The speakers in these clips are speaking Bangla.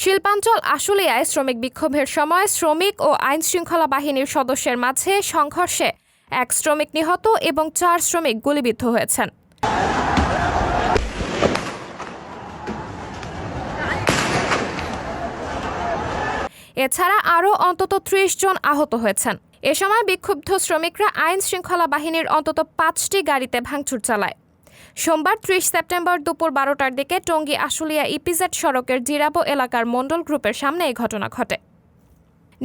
শিল্পাঞ্চল আশুলিয়ায় শ্রমিক বিক্ষোভের সময় শ্রমিক ও আইন শৃঙ্খলা বাহিনীর সদস্যের মাঝে সংঘর্ষে এক শ্রমিক নিহত এবং 4 শ্রমিক গুলিবিদ্ধ হয়েছেন। এছাড়া আরও অন্তত 30 জন আহত হয়েছেন। এ সময় বিক্ষুব্ধ শ্রমিকরা আইন শৃঙ্খলা বাহিনীর অন্তত 5টি গাড়িতে ভাঙচুর চালায়। সোমবার 30 সেপ্টেম্বর দুপুর 12টার দিকে টঙ্গী আশুলিয়া ইপিজেড সড়কের জিরাবো এলাকার মণ্ডল গ্রুপের সামনে এই ঘটনা ঘটে।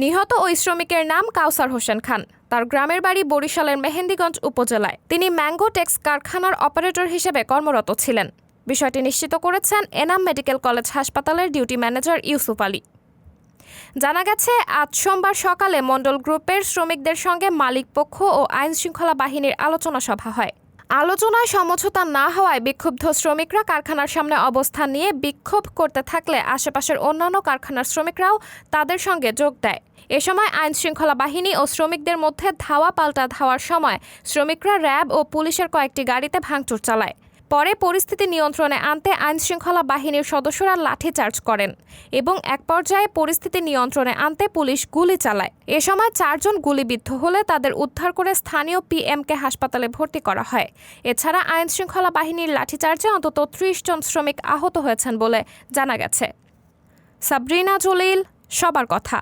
নিহত ওই শ্রমিকের নাম কাউসার হোসেন খান। তার গ্রামের বাড়ি বরিশালের মেহেন্দিগঞ্জ উপজেলায়। তিনি ম্যাঙ্গো টেক্স কারখানার অপারেটর হিসেবে কর্মরত ছিলেন। বিষয়টি নিশ্চিত করেছেন এনাম মেডিকেল কলেজ হাসপাতালের ডিউটি ম্যানেজার ইউসুফ আলী। জানা গেছে, আজ সোমবার সকালে মণ্ডল গ্রুপের শ্রমিকদের সঙ্গে মালিকপক্ষ ও আইন শৃঙ্খলা বাহিনীর আলোচনা সভা হয়। আলোচনায় সমঝোতা না হওয়ায় বিক্ষুব্ধ শ্রমিকরা কারখানার সামনে অবস্থান নিয়ে বিক্ষোভ করতে থাকলে আশেপাশের অন্যান্য কারখানার শ্রমিকরাও তাদের সঙ্গে যোগ দেয়। এ সময় আইন শৃঙ্খলা বাহিনী ও শ্রমিকদের মধ্যে ধাওয়া পাল্টা ধাওয়ার সময় শ্রমিকরা র্যাব ও পুলিশের কয়েকটি গাড়িতে ভাঙচুর চালায়। পরে পরিস্থিতি নিয়ন্ত্রণে আনতে আইন শৃঙ্খলা বাহিনীর সদস্যরা লাঠিচার্জ করেন এবং এক পর্যায়ে পরিস্থিতি নিয়ন্ত্রণে আনতে পুলিশ গুলি চালায়। এ সময় 4 জন গুলিবিদ্ধ হলে তাদের উদ্ধার করে স্থানীয় পিএমকে হাসপাতালে ভর্তি করা হয়। এছাড়া আইন শৃঙ্খলা বাহিনীর লাঠিচার্জে অন্তত 30 জন শ্রমিক আহত হয়েছেন বলে জানা গেছে। সাবরিনা জলিল, সবার কথা।